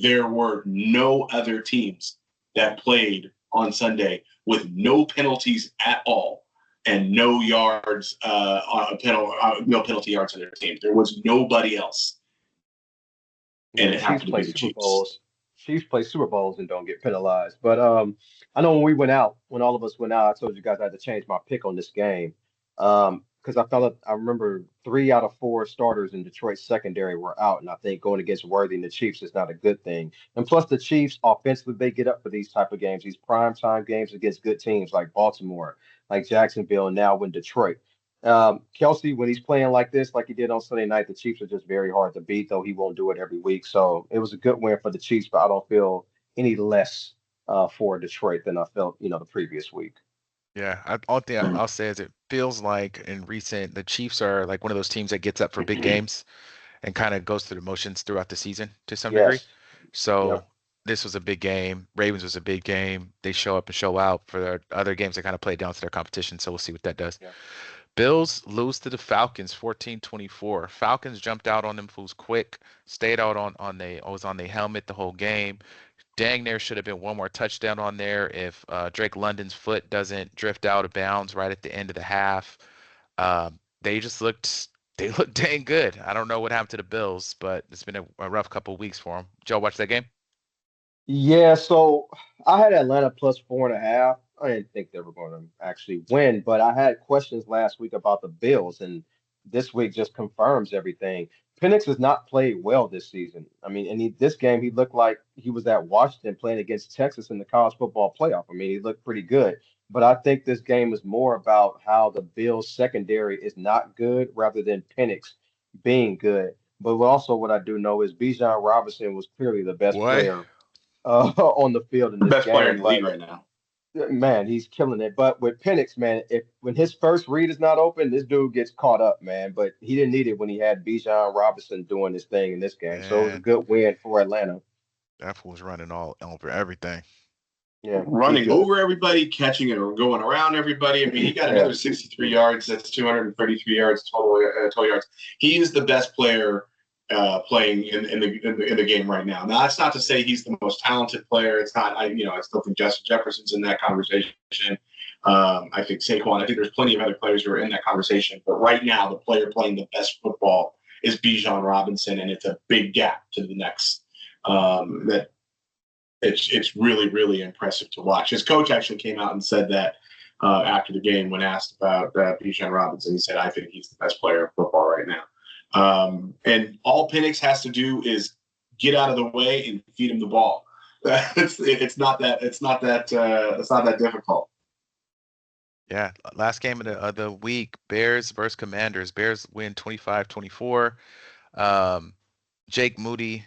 there were no other teams that played on Sunday with no penalties at all and no yards no penalty yards on their team. There was nobody else, and it happened to be the Chiefs. Chiefs play Super Bowls and don't get penalized. But I know when all of us went out, I told you guys I had to change my pick on this game. Because I remember 3 out of 4 starters in Detroit's secondary were out, and I think going against Worthy and the Chiefs is not a good thing. And plus, the Chiefs offensively, they get up for these type of games, these prime time games against good teams like Baltimore, like Jacksonville, and now in Detroit. Kelsey, when he's playing like this, like he did on Sunday night, the Chiefs are just very hard to beat, though he won't do it every week. So it was a good win for the Chiefs, but I don't feel any less for Detroit than I felt, the previous week. Yeah, all thing I'll say is it feels like the Chiefs are like one of those teams that gets up for big games and kind of goes through the motions throughout the season to some degree. Yes. So Yep. this was a big game. Ravens was a big game. They show up and show out for their other games. They kind of play down to their competition. So we'll see what that does. Yeah. Bills lose to the Falcons 14-24. Falcons jumped out on them fools quick, stayed out was on the helmet the whole game. Dang, there should have been one more touchdown on there if Drake London's foot doesn't drift out of bounds right at the end of the half. They looked dang good. I don't know what happened to the Bills, but it's been a rough couple of weeks for them. Did y'all watch that game? Yeah, so I had Atlanta plus 4.5. I didn't think they were going to actually win, but I had questions last week about the Bills, and this week just confirms everything. Penix has not played well this season. I mean, this game, he looked like he was at Washington playing against Texas in the college football playoff. I mean, he looked pretty good, but I think this game is more about how the Bills secondary is not good rather than Penix being good. But also, what I do know is Bijan Robinson was clearly the best What? player on the field in The this best player in game. the league But right now. man, he's killing it. But with Penix, man, if when his first read is not open, this dude gets caught up, man. But he didn't need it when he had Bijan Robinson doing his thing in this game. So it was a Man, good win for Atlanta. that fool's running all over everything. Yeah, he's Running good. over everybody, catching it, or going around everybody. I mean, he got Yeah, another 63 yards. That's 233 yards total yards. He is the best player playing in the game right now. Now, that's not to say he's the most talented player. It's not. I still think Justin Jefferson's in that conversation. I think Saquon. I think there's plenty of other players who are in that conversation. But right now, the player playing the best football is Bijan Robinson, and it's a big gap to the next. That it's really, really impressive to watch. His coach actually came out and said that after the game when asked about Bijan Robinson. He said, I think he's the best player of football right now. And all Penix has to do is get out of the way and feed him the ball. It's not that difficult. Yeah, last game of the week, Bears versus Commanders. Bears win 25-24. Jake Moody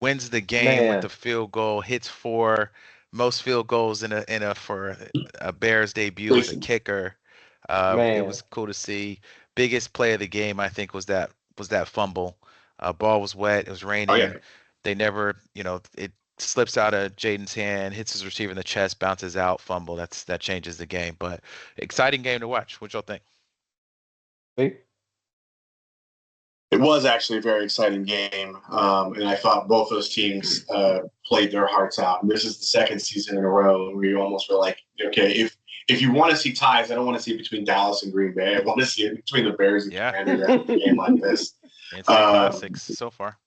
wins the game with the man, field goal, hits most field goals for a Bears debut as a kicker. It man. was cool to see. Biggest play of the game, I think, was that fumble. Ball was wet. It was Oh yeah. raining. They never, it slips out of Jaden's hand, hits his receiver in the chest, bounces out, fumble. That changes the game. But exciting game to watch. What y'all think? See? It was actually a very exciting game, and I thought both those teams played their hearts out. And this is the second season in a row where you almost feel like, okay, if you want to see ties, I don't want to see it between Dallas and Green Bay. I want to see it between the Bears and Commanders in a game like this. Instant classics so far.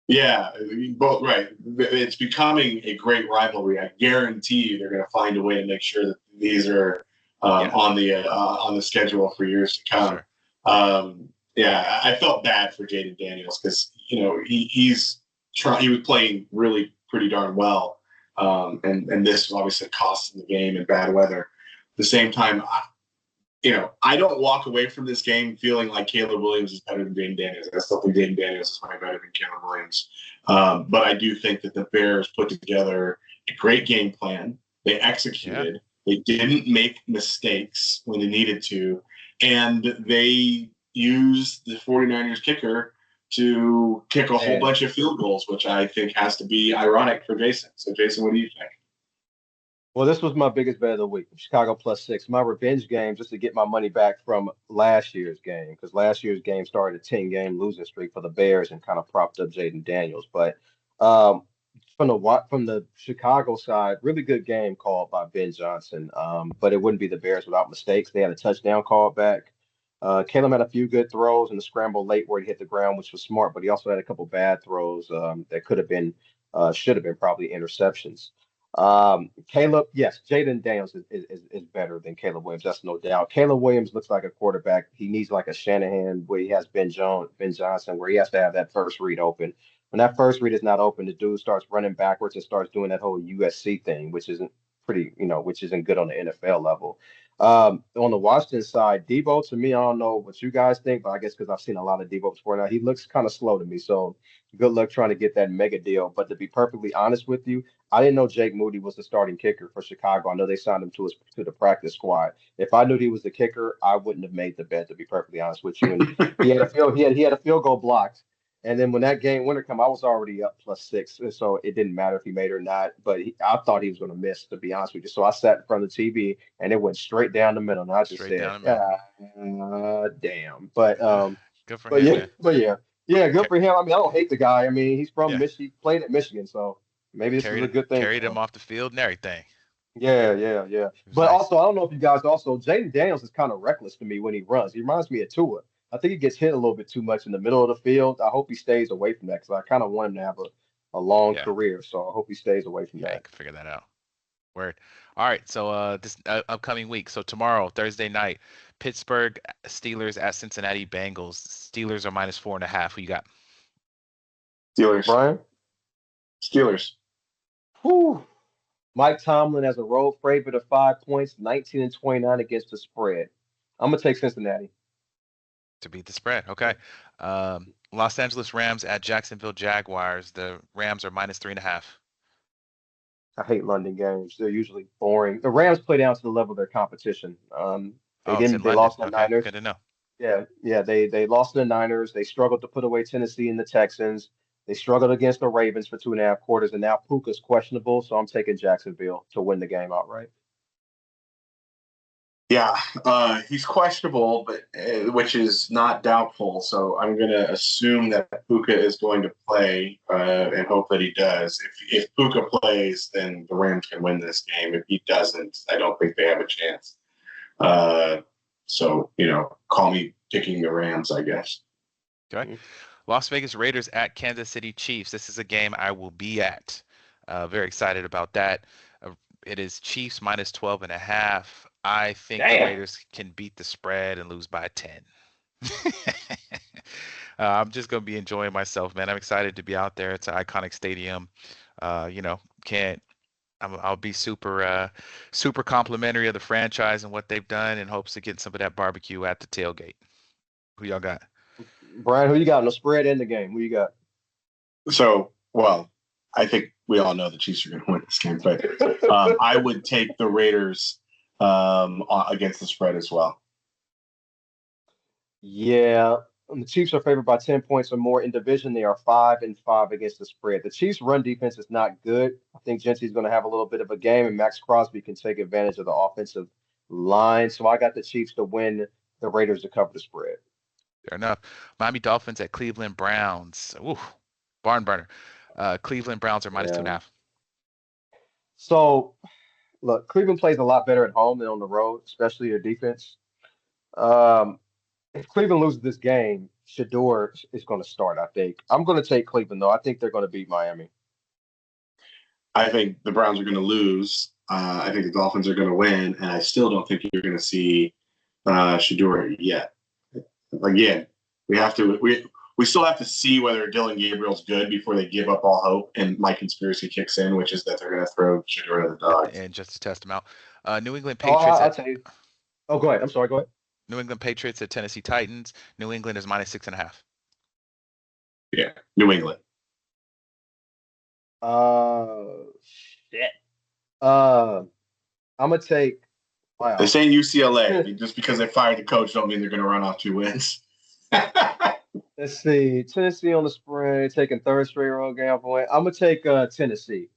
Yeah, both right. It's becoming a great rivalry. I guarantee you they're going to find a way to make sure that these are on the schedule for years to come. Sure. Yeah, I felt bad for Jaden Daniels because he was playing really pretty darn well, and this was obviously cost him the game in bad weather. At the same time, I don't walk away from this game feeling like Caleb Williams is better than Jaden Daniels. I still think Jaden Daniels is way better than Caleb Williams, but I do think that the Bears put together a great game plan. They executed. Yeah. They didn't make mistakes when they needed to, and they use the 49ers kicker to kick a whole bunch of field goals, which I think has to be ironic for Jason. So, Jason, what do you think? Well, this was my biggest bet of the week. Chicago +6. My revenge game just to get my money back from last year's game, because last year's game started a 10-game losing streak for the Bears and kind of propped up Jaden Daniels. But um, from the Chicago side, really good game called by Ben Johnson. But it wouldn't be the Bears without mistakes. They had a touchdown call back. Caleb had a few good throws in the scramble late where he hit the ground, which was smart, but he also had a couple bad throws that should have been probably interceptions. Caleb, yes, Jaden Daniels is better than Caleb Williams. That's no doubt. Caleb Williams looks like a quarterback. He needs like a Shanahan where he has Ben Johnson, where he has to have that first read open. When that first read is not open, the dude starts running backwards and starts doing that whole USC thing, which isn't which isn't good on the NFL level. On the Washington side, Debo, to me, I don't know what you guys think, but I guess because I've seen a lot of Debo before now, he looks kind of slow to me. So good luck trying to get that mega deal. But to be perfectly honest with you, I didn't know Jake Moody was the starting kicker for Chicago. I know they signed him to the practice squad. If I knew he was the kicker, I wouldn't have made the bet, to be perfectly honest with you. And he had a field goal blocked. And then when that game winner come, I was already up +6, so it didn't matter if he made it or not. But I thought he was going to miss, to be honest with you. So I sat in front of the TV, and it went straight down the middle. And I just said, "Damn!" But good for him, man. Yeah, good for him. I mean, I don't hate the guy. I mean, he's from Michigan, played at Michigan, so maybe this is a good thing. Carried him off the field and everything. Yeah. But nice. Also, I don't know if you guys Jaden Daniels is kind of reckless to me when he runs. He reminds me of Tua. I think he gets hit a little bit too much in the middle of the field. I hope he stays away from that because I kind of want him to have a long career. So I hope he stays away from that. I can figure that out. Word. All right. So this upcoming week. So tomorrow, Thursday night, Pittsburgh Steelers at Cincinnati Bengals. Steelers are -4.5. Who you got? Steelers. Brian? Steelers. Whew. Mike Tomlin has a road favorite of 5 points, 19-29 against the spread. I'm going to take Cincinnati. To beat the spread. Okay. Los Angeles Rams at Jacksonville Jaguars. The Rams are -3.5. I hate London games. They're usually boring. The Rams play down to the level of their competition. They lost to the Niners. Good to know. Yeah. They lost to the Niners. They struggled to put away Tennessee and the Texans. They struggled against the Ravens for 2.5 quarters, and now Puka's questionable, so I'm taking Jacksonville to win the game outright. Yeah, he's questionable, but which is not doubtful. So I'm going to assume that Puka is going to play and hope that he does. If Puka plays, then the Rams can win this game. If he doesn't, I don't think they have a chance. So, call me picking the Rams, I guess. Okay. Mm-hmm. Las Vegas Raiders at Kansas City Chiefs. This is a game I will be at. Very excited about that. It is Chiefs -12.5. I think the Raiders can beat the spread and lose by 10. I'm just going to be enjoying myself, man. I'm excited to be out there. It's an iconic stadium. I'll be super complimentary of the franchise and what they've done in hopes of getting some of that barbecue at the tailgate. Who y'all got? Brian, who you got on the spread in the game? Who you got? So, I think we all know the Chiefs are going to win this game, but I would take the Raiders against the spread as well. Yeah, the Chiefs are favored by 10 points or more in division. They are 5-5 against the spread. The Chiefs' run defense is not good. I think Gentry's going to have a little bit of a game, and Max Crosby can take advantage of the offensive line. So I got the Chiefs to win, the Raiders to cover the spread. Fair enough. Miami Dolphins at Cleveland Browns. Ooh, barn burner. Cleveland Browns are -2.5. So, look, Cleveland plays a lot better at home than on the road, especially their defense. If Cleveland loses this game, Shedeur is going to start, I think. I'm going to take Cleveland, though. I think they're going to beat Miami. I think the Browns are going to lose. I think the Dolphins are going to win, and I still don't think you're going to see Shedeur yet. Again, we still have to see whether Dylan Gabriel's good before they give up all hope, and my conspiracy kicks in, which is that they're going to throw Shedeur to the dogs. And just to test them out. New England Patriots. I'll tell you. Oh, go ahead. I'm sorry. Go ahead. New England Patriots at Tennessee Titans. New England is -6.5. Yeah, New England. Shit. I'm gonna take. Wow. This ain't UCLA. Just because they fired the coach, don't mean they're going to run off 2 wins. Let's see. Tennessee on the spread, taking third straight road game away. I'm gonna take Tennessee.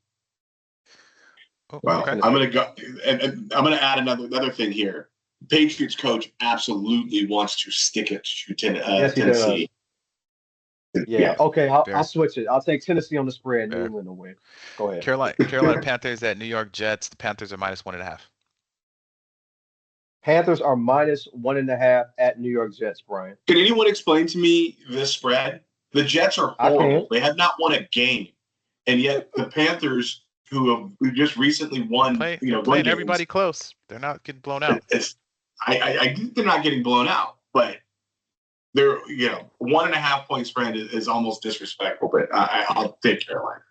Oh, Well, okay. I'm Tennessee. gonna go, and I'm gonna add another thing here. Patriots coach absolutely wants to stick it to Yes, he does. Tennessee. Yeah. Yeah, Okay, I'll Bear. switch it. I'll take Tennessee on the spread. New Bear. England will win. Go ahead. Carolina Panthers at New York Jets. The Panthers are -1.5. Panthers are -1.5 at New York Jets, Brian. can anyone explain to me this spread? The Jets are I horrible. can. They have not won a game, and yet the Panthers, who just recently won, They're won playing everybody games. close. They're not getting blown out. It's I think they're not getting blown out, but they're 1.5 point spread is almost disrespectful. But I'll take Carolina.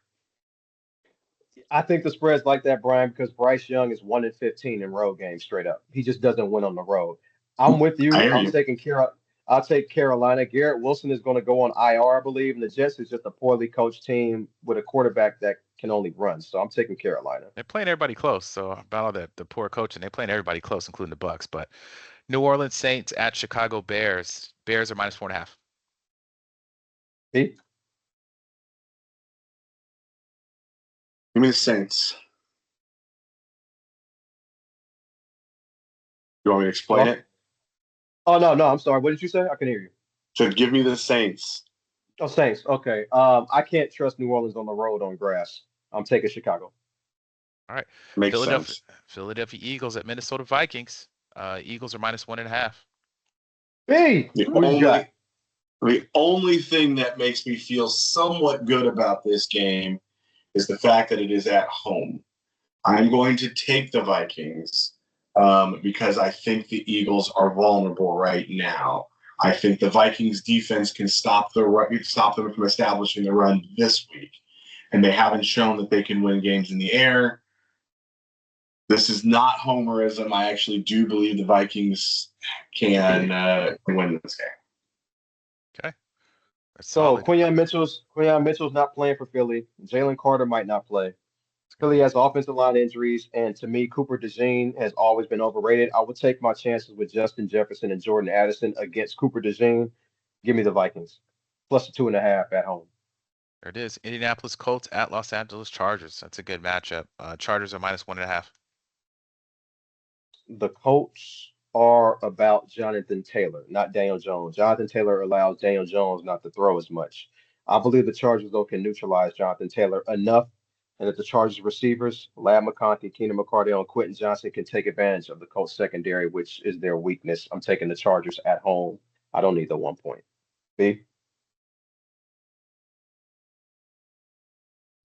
I think the spread's like that, Brian, because Bryce Young is 1-15 in road games straight up. He just doesn't win on the road. I'm with I you. hear I'm you. taking I'll take Carolina. Garrett Wilson is going to go on IR, I believe, and the Jets is just a poorly coached team with a quarterback that can only run. So I'm taking Carolina. They're playing everybody close. So about all the poor coaching, they're playing everybody close, including the Bucks. But New Orleans Saints at Chicago Bears. Bears are -4.5. See? Give me the Saints. You want me to explain Well, it? oh no, I'm sorry. What did you say? I can hear you. So give me the Saints. Oh, Saints. Okay. I can't trust New Orleans on the road on grass. I'm taking Chicago. All right. Makes Philadelphia sense. Philadelphia Eagles at Minnesota Vikings. Eagles are -1.5. Hey, The who you got? only the only thing that makes me feel somewhat good about this game is the fact that it is at home. I'm going to take the Vikings because I think the Eagles are vulnerable right now. I think the Vikings defense can stop them from establishing the run this week, and they haven't shown that they can win games in the air. This is not homerism. I actually do believe the Vikings can win this game. Okay. That's So solid. Quinion Mitchell's not playing for Philly. Jalen Carter might not play. Philly has offensive line injuries, and to me, Cooper DeJean has always been overrated. I would take my chances with Justin Jefferson and Jordan Addison against Cooper DeJean. Give me the Vikings. Plus 2.5 at home. There it is. Indianapolis Colts at Los Angeles Chargers. That's a good matchup. Chargers are -1.5. The Colts are about Jonathan Taylor, not Daniel Jones. Jonathan Taylor allows Daniel Jones not to throw as much. I believe the Chargers, though, can neutralize Jonathan Taylor enough, and that the Chargers receivers, Lab McConkey, Keenan McCardell, and Quentin Johnson can take advantage of the Colts secondary, which is their weakness. I'm taking the Chargers at home. I don't need the 1 point. B.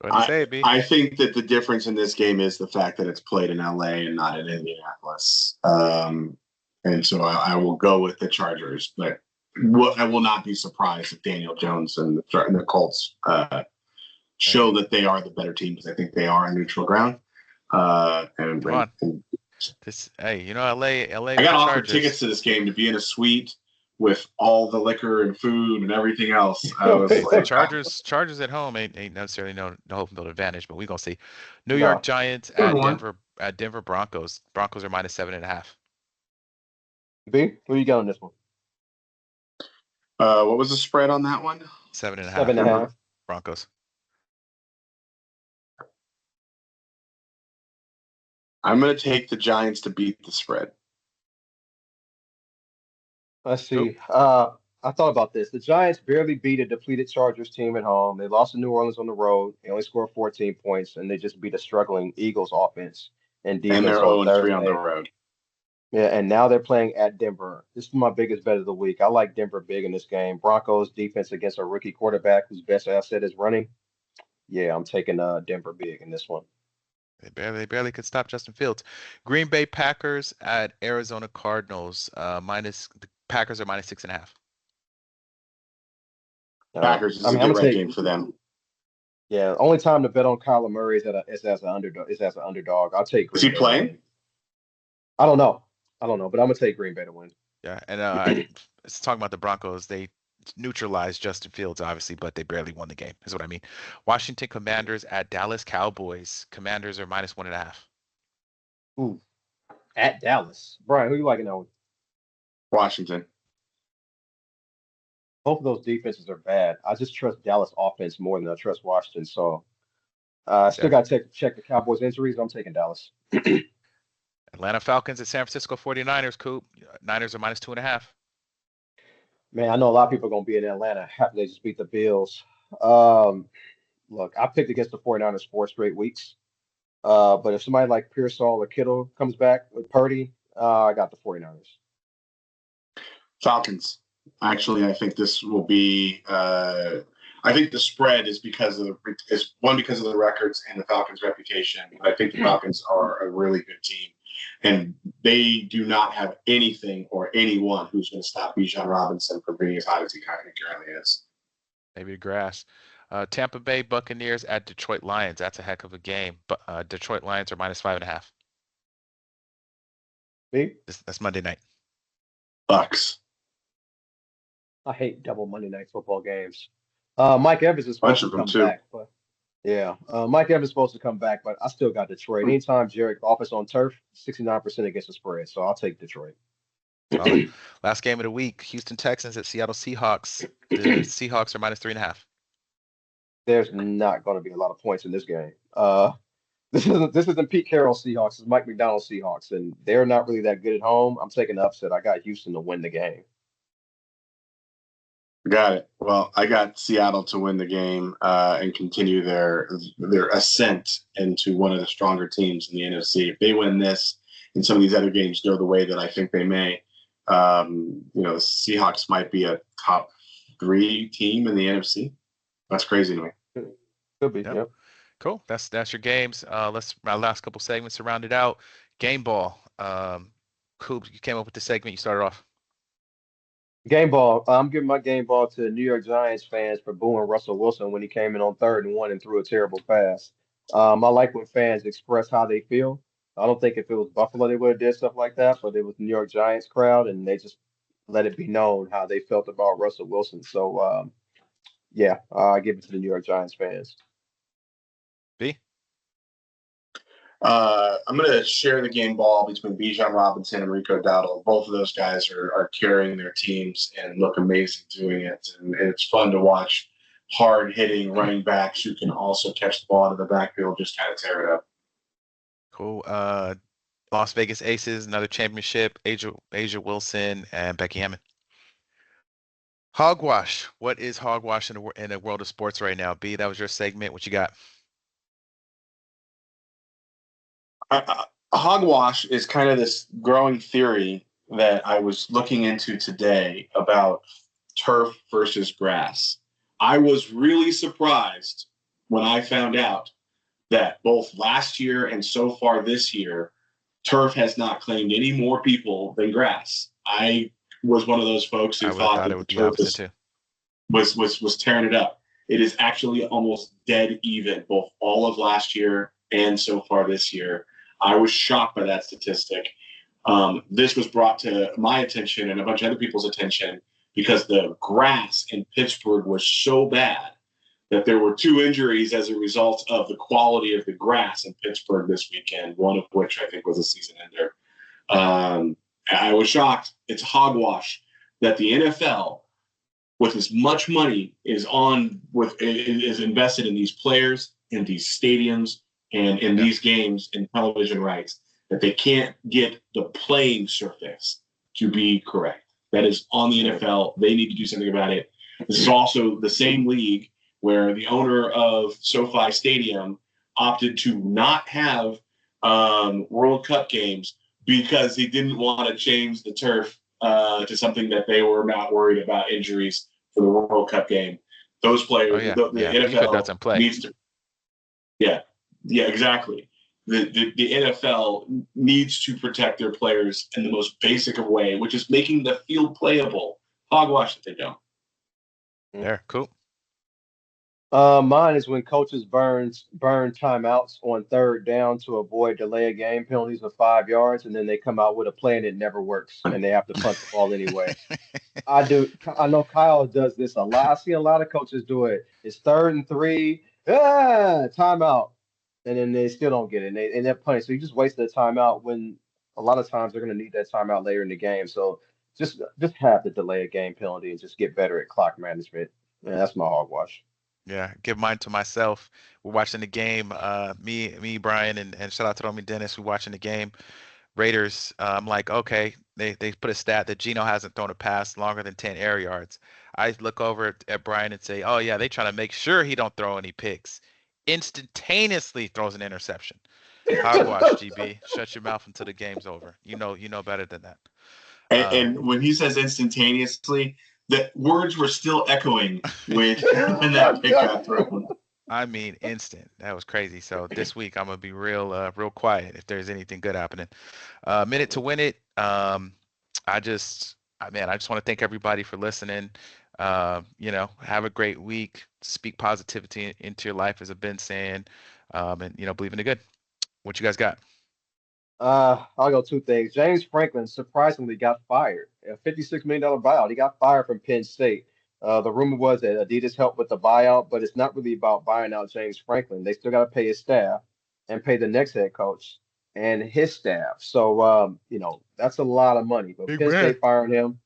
Go ahead and I say it, B. I think that the difference in this game is the fact that it's played in LA and not in Indianapolis. And so I will go with the Chargers, but I will not be surprised if Daniel Jones and the Colts show Hey, that they are the better team because I think they are on neutral ground. come on. Hey, LA I with got the offered tickets Chargers. to this game to be in a suite with all the liquor and food and everything else. I was Hey, like, Chargers at home ain't necessarily no home field advantage, but we gonna see. New York No. Giants good at one. Denver Broncos. Broncos are -7.5. B. Who you got on this one? What was the spread on that one? 7.5. 7.5. Broncos. I'm going to take the Giants to beat the spread. Let's Who? see. I thought about this. The Giants barely beat a depleted Chargers team at home. They lost to New Orleans on the road. They only scored 14 points, and they just beat a struggling Eagles offense and And defense they're on 0-3 on the Thursday. road. Yeah, and now they're playing at Denver. This is my biggest bet of the week. I like Denver big in this game. Broncos defense against a rookie quarterback whose best asset is running. Yeah, I'm taking Denver big in this one. They barely could stop Justin Fields. Green Bay Packers at Arizona Cardinals. The Packers are -6.5. Packers is I a mean, I'm get gonna right take. game for them. Yeah, only time to bet on Kyler Murray is as an underdog. Is as an underdog. I'll take Is Green he Bay to playing? win. I don't know. But I'm gonna take Green Bay to win. Yeah, and it's talking about the Broncos. They neutralized Justin Fields, obviously, but they barely won the game. Is what I mean. Washington Commanders at Dallas Cowboys. Commanders are -1.5. Ooh, at Dallas. Brian, who you liking that one? Washington. Both of those defenses are bad. I just trust Dallas offense more than I trust Washington. So I still Yeah. got to check the Cowboys injuries. I'm taking Dallas. Atlanta Falcons at San Francisco 49ers, Coop. Niners are minus 2.5. Man, I know a lot of people are going to be in Atlanta after they just beat the Bills. Um, Look, I picked against the 49ers 4 straight weeks. But if somebody like Pearsall or Kittle comes back with Purdy, I got the 49ers. Falcons. Actually, I think this will be. I think the spread is because of because of the records and the Falcons' reputation. But I think the Falcons are a really good team, and they do not have anything or anyone who's going to stop Bijan Robinson from being as hot as he currently is. Maybe grass. Tampa Bay Buccaneers at Detroit Lions. That's a heck of a game. But Detroit Lions are minus 5.5. Me? That's Monday night. Bucks. I hate double Monday night football games. Mike Evans is supposed Bunch to of them come too. back, but yeah, Mike Evans is supposed to come back, but I still got Detroit. Anytime Jared Goff is on turf, 69% against the spread, so I'll take Detroit. Last game of the week: Houston Texans at Seattle Seahawks. The Seahawks are minus 3.5. There's not going to be a lot of points in this game. This isn't Pete Carroll Seahawks. It's Mike McDonald Seahawks, and they're not really that good at home. I'm taking the upset. I got Houston to win the game. Got it. Well, I got Seattle to win the game and continue their ascent into one of the stronger teams in the NFC. If they win this and some of these other games go the way that I think they may, the Seahawks might be a top 3 team in the NFC. That's crazy to me. Could be. Yep. Yep. Cool. That's your games. Let's my last couple segments to round it out. Game ball. Coop, you came up with the segment. You started off. Game ball. I'm giving my game ball to New York Giants fans for booing Russell Wilson when he came in on 3rd and 1 and threw a terrible pass. I like when fans express how they feel. I don't think if it was Buffalo they would have did stuff like that, but it was New York Giants crowd and they just let it be known how they felt about Russell Wilson. So yeah, I give it to the New York Giants fans. B. I'm going to share the game ball between Bijan Robinson and Rico Dowdle. Both of those guys are carrying their teams and look amazing doing it. And it's fun to watch hard-hitting running backs who can also catch the ball out of the backfield, just kind of tear it up. Cool. Las Vegas Aces, another championship. Asia Wilson and Becky Hammond. Hogwash. What is hogwash in the world of sports right now? B, that was your segment. What you got? Hogwash is kind of this growing theory that I was looking into today about turf versus grass. I was really surprised when I found out that both last year and so far this year, turf has not claimed any more people than grass. I was one of those folks who thought that the turf was tearing it up. It is actually almost dead even, both all of last year and so far this year. I was shocked by that statistic. This was brought to my attention and a bunch of other people's attention because the grass in Pittsburgh was so bad that there were 2 injuries as a result of the quality of the grass in Pittsburgh this weekend, one of which I think was a season ender. I was shocked. It's hogwash that the NFL, with as much money is invested in these players, in these stadiums, and in these games and television rights, that they can't get the playing surface to be correct. That is on the NFL. They need to do something about it. This is also the same league where the owner of SoFi Stadium opted to not have World Cup games because he didn't want to change the turf to something that they were not worried about injuries for the World Cup game. Those players, the NFL needs to. Yeah, exactly. The NFL needs to protect their players in the most basic of way, which is making the field playable. Hogwash that they don't. There, cool. Mine is when coaches burn timeouts on 3rd down to avoid delay of game penalties of 5 yards, and then they come out with a plan that never works, and they have to punt the ball anyway. I know Kyle does this a lot. I see a lot of coaches do it. It's 3rd and 3, timeout, and then they still don't get it, and they're punting. So you just wasted a timeout when a lot of times they're going to need that timeout later in the game. So just have the delay of game penalty and just get better at clock management. Yeah, that's my hogwash. Yeah, give mine to myself. We're watching the game. Me, Brian, and shout out to Romy Dennis. We're watching the game. Raiders. I'm like, okay, they put a stat that Geno hasn't thrown a pass longer than 10 air yards. I look over at Brian and say, oh yeah, they trying to make sure he don't throw any picks. Instantaneously throws an interception. Hogwash, GB. Shut your mouth until the game's over. You know better than that. And when he says instantaneously, the words were still echoing when that pick got thrown. I mean, instant. That was crazy. So this week I'm gonna be real quiet if there's anything good happening. Minute to win it. I just want to thank everybody for listening. Have a great week. Speak positivity into your life, as I've been saying, and believe in the good. What you guys got? I'll go two things. James Franklin surprisingly got fired. A $56 million buyout. He got fired from Penn State. The rumor was that Adidas helped with the buyout, but it's not really about buying out James Franklin. They still got to pay his staff and pay the next head coach and his staff. So, that's a lot of money. But Big Penn man. State firing him.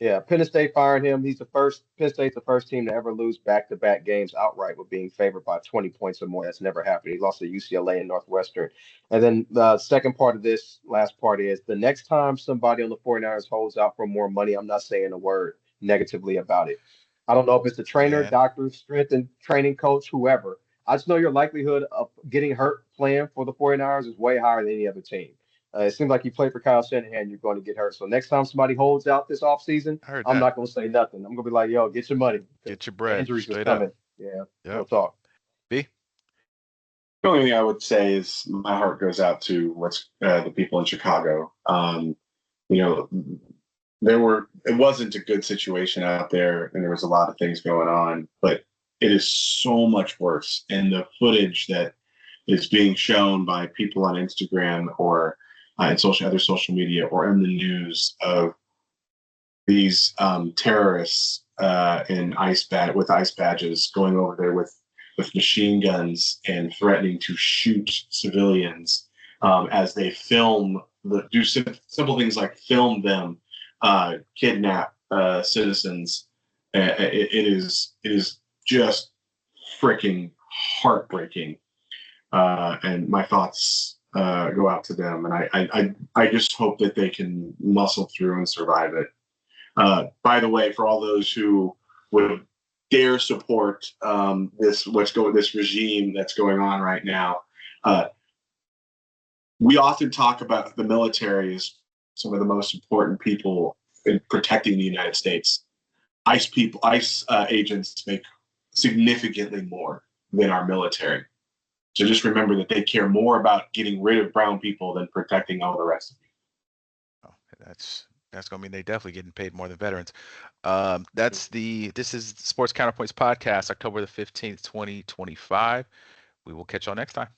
Yeah, Penn State firing him. Penn State's the first team to ever lose back-to-back games outright with being favored by 20 points or more. That's never happened. He lost to UCLA and Northwestern. And then the second part of this last part is the next time somebody on the 49ers holds out for more money, I'm not saying a word negatively about it. I don't know if it's the trainer, Man. doctor, strength and training coach, whoever. I just know your likelihood of getting hurt playing for the 49ers is way higher than any other team. It seems like you play for Kyle Shanahan, you're going to get hurt. So next time somebody holds out this offseason, I heard I'm that. not going to say nothing. I'm going to be like, yo, get your money. Get your The bread injuries is straight up. coming. Yeah, real Yep. talk. B. The only thing I would say is my heart goes out to the people in Chicago. It wasn't a good situation out there, and there was a lot of things going on, but it is so much worse. And the footage that is being shown by people on Instagram or in other social media or in the news of these terrorists with ice badges going over there with machine guns and threatening to shoot civilians as they do simple things like film them kidnap citizens. It is just freaking heartbreaking. And my thoughts go out to them, and I just hope that they can muscle through and survive it. By the way, for all those who would dare support this regime that's going on right now, we often talk about the military as some of the most important people in protecting the United States. ICE agents make significantly more than our military. So just remember that they care more about getting rid of brown people than protecting all the rest of you. Oh, that's gonna mean they definitely getting paid more than veterans. This is Sports Counterpoints Podcast, October the 15th, 2025. We will catch y'all next time.